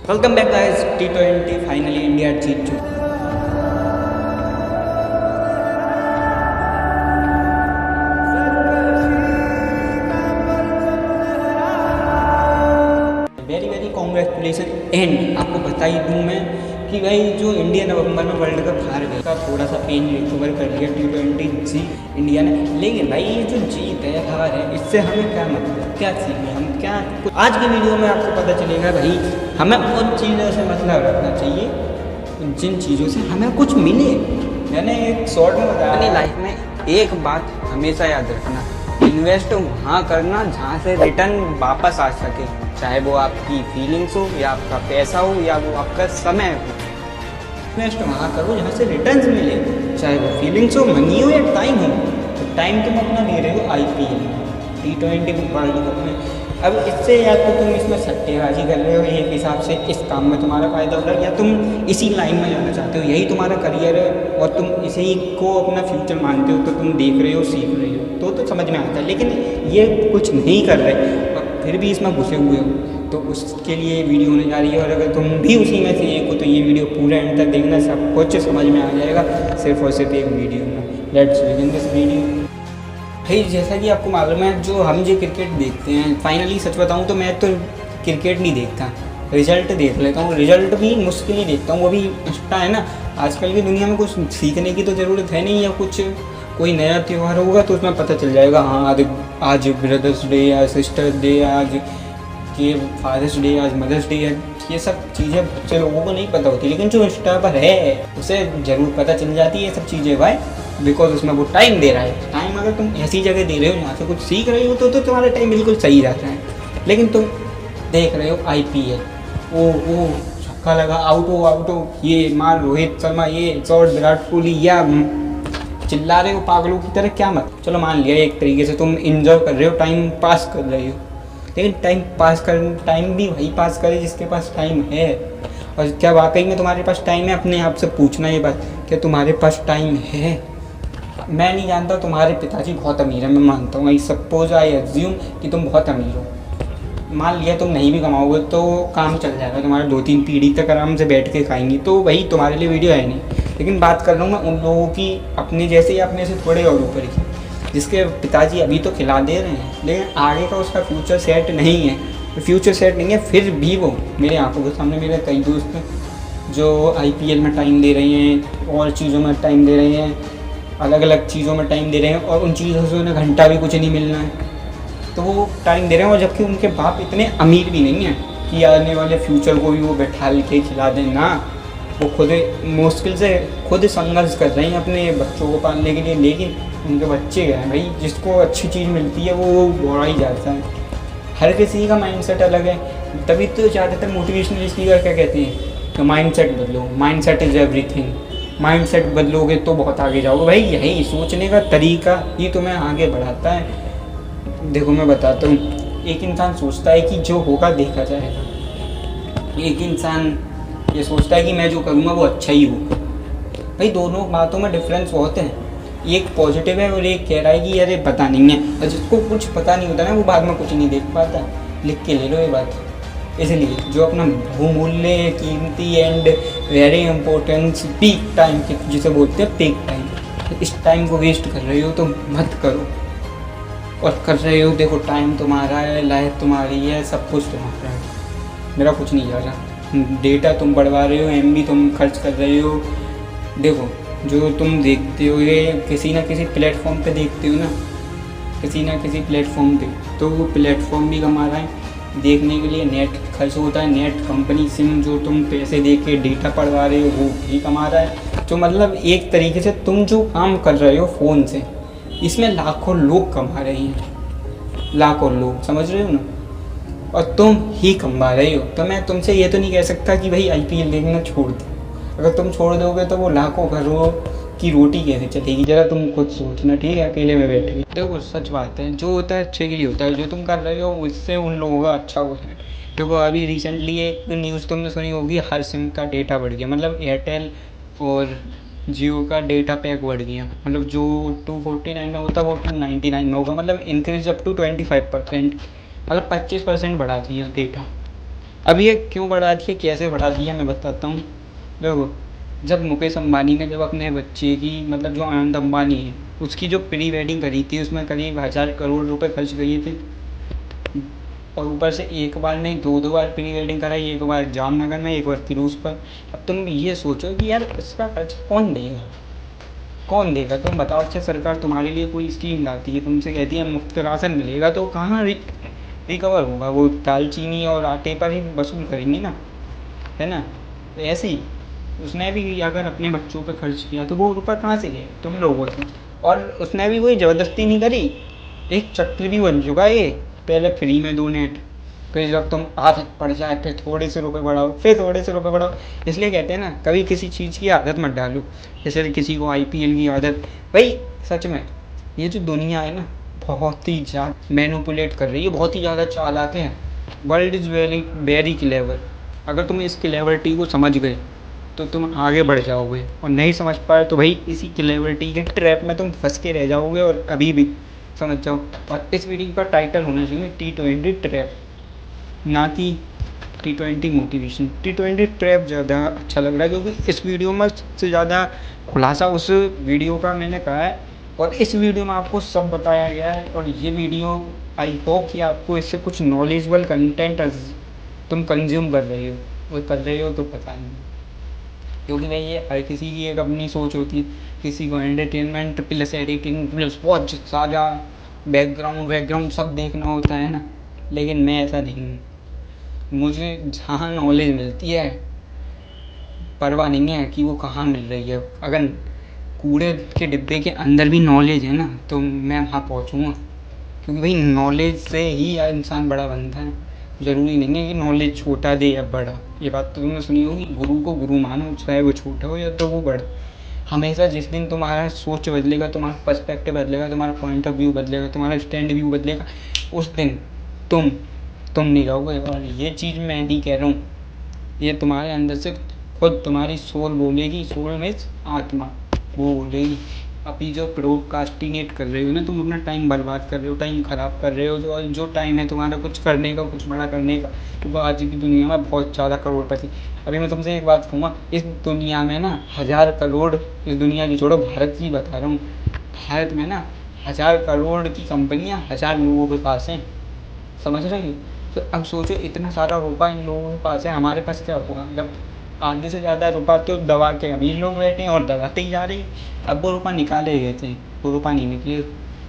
Welcome back guys. T20 finally India जीत चुकी। Very very congratulation. And आपको बता ही दूँ मैं कि भाई जो इंडिया नवंबर में वर्ल्ड कप हार गया का थोड़ा सा पेन रिकवर कर लिया T20 जी इंडिया ने। लेकिन भाई ये जो जीत है हार है इससे हमें क्या मतलब, क्या सीखे हम, क्या आज की वीडियो में आपको पता चलेगा। भाई हमें उन चीज़ों से मतलब रखना चाहिए जिन चीज़ों से हमें कुछ मिले। मैंने एक शॉर्ट में बताया अपनी लाइफ में एक बात हमेशा याद रखना, इन्वेस्ट वहाँ करना जहाँ से रिटर्न वापस आ सके, चाहे वो आपकी फीलिंग्स हो या आपका पैसा हो या वो आपका समय हो। इन्वेस्ट वहाँ करो जहाँ से रिटर्न्स मिले, चाहे वो फीलिंग्स हो, मनी हो या टाइम हो। तो टाइम तुम अपना ले रहे हो IPL T20 वर्ल्ड कप में। अब इससे या तो तुम इसमें सट्टेबाजी कर रहे हो, एक हिसाब से इस काम में तुम्हारा फ़ायदा हो रहा है, या तुम इसी लाइन में जाना चाहते हो, यही तुम्हारा करियर है और तुम इसी को अपना फ्यूचर मानते हो, तो तुम देख रहे हो, सीख रहे हो, तो समझ में आता है। लेकिन ये कुछ नहीं कर रहे और फिर भी इसमें घुसे हुए हो, तो उसके लिए वीडियो होने जा रही है। और अगर तुम भी उसी में से एक हो तो ये वीडियो पूरा एंड तक देखना, सब कुछ समझ में आ जाएगा सिर्फ और सिर्फ एक वीडियो में। Let's begin this video. भाई जैसा कि आपको मालूम है, जो हम जो क्रिकेट देखते हैं, फाइनली सच बताऊं तो मैं तो क्रिकेट नहीं देखता, रिजल्ट देख लेता हूँ। रिजल्ट भी मुश्किल ही देखता हूँ, वो भी इंस्टा है ना। आजकल की दुनिया में कुछ सीखने की तो ज़रूरत है नहीं, या कुछ कोई नया त्यौहार होगा तो उसमें पता चल जाएगा, हाँ आज ब्रदर्स डे, आज सिस्टर्स डे, आज ये फादर्स डे, आज मदर्स डे है। ये सब चीज़ें बच्चे लोगों को नहीं पता होती, लेकिन जो इंस्टा पर है उसे ज़रूर पता चल जाती है ये सब चीज़ें भाई, बिकॉज उसमें वो टाइम दे रहा है। टाइम अगर तुम ऐसी जगह दे रहे हो जहाँ से कुछ सीख रहे हो तो तुम्हारा टाइम बिल्कुल सही जाता है। लेकिन तुम देख रहे हो IPL, ओ छक्का लगा, आउट हो, ये मार रोहित शर्मा, ये शॉट विराट कोहली, या चिल्ला रहे हो पागलों की तरह, क्या मत। चलो मान लिया एक तरीके से तुम इंजॉय कर रहे हो, टाइम पास कर रहे हो, लेकिन टाइम भी वही पास करे जिसके पास टाइम है। और क्या वाकई में तुम्हारे पास टाइम है? अपने आप से पूछना ये बात, क्या तुम्हारे पास टाइम है? मैं नहीं जानता, तुम्हारे पिताजी बहुत अमीर हैं, मैं मानता हूँ, आई सपोज, आई एज्यूम कि तुम बहुत अमीर हो। मान लिया तुम नहीं भी कमाओगे तो काम चल जाएगा, तुम्हारे 2-3 पीढ़ी तक आराम से बैठ के खाएंगी, तो वही तुम्हारे लिए वीडियो है नहीं। लेकिन बात कर रहा हूँ मैं उन लोगों की, अपने जैसे या अपने से थोड़े और ऊपर की, जिसके पिताजी अभी तो खिला दे रहे हैं लेकिन आगे का उसका फ्यूचर सेट नहीं है। फ्यूचर सेट नहीं है फिर भी वो मेरे आंखों के सामने, मेरे कई दोस्त जो IPL में टाइम दे रहे हैं, और चीज़ों में टाइम दे रहे हैं, अलग अलग चीज़ों में टाइम दे रहे हैं, और उन चीज़ों से उन्हें घंटा भी कुछ नहीं मिलना है तो वो टाइम दे रहे हैं। और जबकि उनके बाप इतने अमीर भी नहीं हैं कि आने वाले फ्यूचर को भी वो बैठा के खिला दें ना। वो खुद मुश्किल से खुद संघर्ष कर रहे हैं अपने बच्चों को पालने के लिए, लेकिन उनके बच्चे हैं भाई, जिसको अच्छी चीज़ मिलती है वो बड़ा ही जाता है। हर किसी का माइंडसेट अलग है, तभी तो ज़्यादातर मोटिवेशनल स्पीकर क्या कहते हैं कि माइंडसेट बदलो, माइंडसेट इज़ एवरीथिंग। माइंडसेट बदलोगे तो बहुत आगे जाओगे। भाई यही सोचने का तरीका ही तुम्हें आगे बढ़ाता है। देखो मैं बताता हूँ, एक इंसान सोचता है कि जो होगा देखा जाएगा, एक इंसान ये सोचता है कि मैं जो करूँगा वो अच्छा ही होगा। भाई दोनों बातों में डिफरेंस बहुत है, एक पॉजिटिव है और एक कह रहा है कि अरे पता नहीं है। और जिसको कुछ पता नहीं होता ना वो बाद में कुछ नहीं देख पाता। लिख के ले लो ये बात। इसलिए जो अपना बहुमूल्य, कीमती and very important peak time जिसे बोलते हैं पीक टाइम, इस टाइम को वेस्ट कर रहे हो तो मत करो। और कर रहे हो, देखो टाइम तुम्हारा है, लाइफ तुम्हारी है, सब कुछ तुम्हारा है, मेरा कुछ नहीं जा रहा। डेटा तुम बढ़वा रहे हो, MB तुम खर्च कर रहे हो। देखो जो तुम देखते हो ये किसी ना किसी प्लेटफॉर्म पे देखते हो ना, किसी ना किसी प्लेटफॉर्म पे, तो वो प्लेटफॉर्म भी कमा रहा है। देखने के लिए नेट खर्च होता है, नेट कंपनी सिम जो तुम पैसे दे के डेटा पढ़वा रहे हो वो भी कमा रहा है। तो मतलब एक तरीके से तुम जो काम कर रहे हो फ़ोन से, इसमें लाखों लोग कमा रहे हैं, लाखों लोग, समझ रहे हो ना, और तुम ही कमा रहे हो। तो मैं तुमसे ये तो नहीं कह सकता कि भाई IPL देखना छोड़ दो। अगर तुम छोड़ दोगे तो वो लाखों घरों की रोटी कैसे चलेगी, ज़रा तुम खुद सोचना, ठीक है, अकेले में बैठ के। देखो सच बात है, जो होता है अच्छे के लिए होता है, जो तुम कर रहे हो उससे उन लोगों का अच्छा होता है। देखो अभी रिसेंटली एक न्यूज़ तुमने सुनी होगी, हर सिम का डेटा बढ़ गया, मतलब एयरटेल और जियो का डेटा पैक बढ़ गया, मतलब जो 249 में होता वो 299 में होगा, मतलब इंक्रीज अप टू 25%, मतलब 25% बढ़ा दिया डेटा। अब ये क्यों बढ़ा दिया, कैसे बढ़ा दिया, मैं बताता हूँ। देखो, जब मुकेश अंबानी ने जब अपने बच्चे की, मतलब जो आनंद अंबानी है, उसकी जो प्री वेडिंग करी थी, उसमें करीब 1,000 करोड़ रुपए खर्च गए थे। और ऊपर से एक बार नहीं, दो दो बार प्री वेडिंग कराई, एक बार जामनगर में, एक बार फिरोज पर। अब तुम ये सोचो कि यार इसका खर्च कौन देगा, कौन देगा, तुम बताओ। अच्छा, सरकार तुम्हारे लिए कोई स्कीम लाती है, तुमसे कहती है मुफ्त राशन मिलेगा, तो कहाँ रिकवर होगा, वो दालचीनी और आटे पर ही वसूल करेंगे ना, है ना। तो ऐसे ही उसने भी अगर अपने बच्चों पे खर्च किया तो वो रुपये कहाँ से गए, तुम लोगों से। और उसने भी कोई ज़बरदस्ती नहीं करी, एक चक्र भी बन चुका है ये। पहले फ्री में दो नेट, फिर जब तुम आदत पड़ जाए फिर थोड़े से रुपए बढ़ाओ, फिर थोड़े से रुपए बढ़ाओ। इसलिए कहते हैं ना, कभी किसी चीज़ की आदत मत डालो। जैसे किसी को आईपीएल की आदत, भाई सच में ये जो दुनिया है ना, बहुत ही ज़्यादा मैनिपुलेट कर रही है, बहुत ही ज़्यादा चालाक है। World is very very clever. अगर तुम इस क्लेवरिटी को समझ गए तो तुम आगे बढ़ जाओगे, और नहीं समझ पाए तो भाई इसी क्लेवरिटी के ट्रैप में तुम फंस के रह जाओगे, और अभी भी समझ जाओ। और इस वीडियो का टाइटल होना चाहिए T20 ट्रैप, ना कि T20 मोटिवेशन। T20 ट्रैप ज़्यादा अच्छा लग रहा है, क्योंकि इस वीडियो में सबसे ज़्यादा खुलासा उस वीडियो का मैंने कहा है, और इस वीडियो में आपको सब बताया गया है। और ये वीडियो आई होप कि आपको इससे कुछ नॉलेजेबल कंटेंट तुम कंज्यूम कर रहे हो, वो कर रहे हो तो पता नहीं। क्योंकि भाई ये हर किसी की एक अपनी सोच होती है, किसी को एंटरटेनमेंट प्लस एडिटिंग प्लस बहुत सारा बैकग्राउंड सब देखना होता है ना, लेकिन मैं ऐसा नहीं हूँ। मुझे जहाँ नॉलेज मिलती है, परवाह नहीं है कि वो कहाँ मिल रही है। अगर कूड़े के डिब्बे के अंदर भी नॉलेज है ना, तो मैं वहाँ पहुँचूँगा, क्योंकि भाई नॉलेज से ही इंसान बड़ा बनता है। ज़रूरी नहीं है कि नॉलेज छोटा दे या बड़ा। ये बात तो तुमने सुनी होगी, गुरु को गुरु मानो, चाहे वो छोटा हो या तो वो बड़ा। हमेशा जिस दिन तुम्हारा सोच बदलेगा, तुम्हारा पर्सपेक्टिव बदलेगा, तुम्हारा पॉइंट ऑफ व्यू बदलेगा, तुम्हारा स्टैंड व्यू बदलेगा, उस दिन तुम नहीं रहोगे। और ये चीज़ मैं नहीं कह रहा हूँ, ये तुम्हारे अंदर से खुद तुम्हारी सोल बोलेगी। सोल मीन्स आत्मा, वो बोलेगी। अभी जो प्रोक्रास्टिनेट कर रहे हो ना, तुम अपना टाइम बर्बाद कर रहे हो, टाइम ख़राब कर रहे हो। जो टाइम है तुम्हारा कुछ करने का, कुछ बड़ा करने का, क्योंकि आज की दुनिया में बहुत ज़्यादा करोड़पति। अभी मैं तुमसे एक बात कहूँगा, इस दुनिया में ना 1,000 करोड़, इस दुनिया की छोड़ो, भारत की बता रहा हूँ, भारत में ना 1,000 करोड़ की कंपनियाँ 1,000 लोगों के पास हैं, समझ रहे हो। तो अब सोचो, इतना सारा रुपया इन लोगों के पास है, हमारे पास क्या होगा। जब आधे से ज़्यादा रुपया तो दबा के अमीर लोग बैठे हैं और दबाते ही जा रहे हैं। अब वो रुपया निकाले गए थे, वो रुपया नहीं निकले।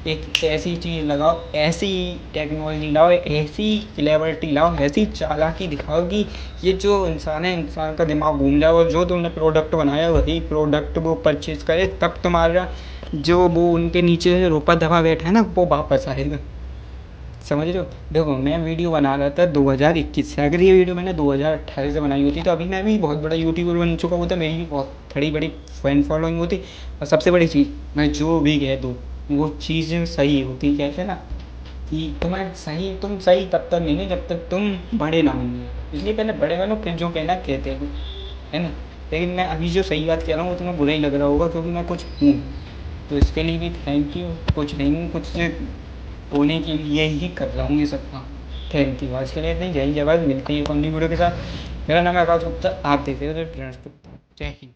एक ऐसी चीज़ लगाओ, ऐसी टेक्नोलॉजी लाओ, ऐसी क्लेवरिटी लाओ, ऐसी चालाकी दिखाओ कि ये जो इंसान है, इंसान का दिमाग घूम जाए, और जो तुमने प्रोडक्ट बनाया वही प्रोडक्ट वो परचेज करे, तब तुम्हारा जो वो उनके नीचे रुपया दबा बैठा है ना, वो वापस आएगा। समझ रहे हो। देखो, मैं वीडियो बना रहा था 2021 से, अगर ये वीडियो मैंने 2018 से बनाई होती तो अभी मैं भी बहुत बड़ा यूट्यूबर बन चुका होता, मेरी भी बहुत बड़ी फैन फॉलोइंग होती। और सबसे बड़ी चीज़, मैं जो भी कह दूँ वो चीज़ें सही होती। कहते हैं ना कि तुम सही तब तक नहीं जब तक तुम बड़े ना होंगे, इसलिए पहले बड़े बनो, फिर जो कहना कहते हो, है ना। लेकिन मैं अभी जो सही बात कह रहा हूँ वो तुम्हें बुरा ही लग रहा होगा, क्योंकि मैं कुछ हूँ। तो इसके लिए भी थैंक यू। कुछ नहीं, कुछ होने के लिए ही कर रहा हूँ ये सब काम। Thank you. आज के लिए इतनी जय जवाब, मिलते हैं एक अगली वीडियो के साथ। मेरा नाम है आकाश गुप्ता, आप देख रहे हो। जय हिंद।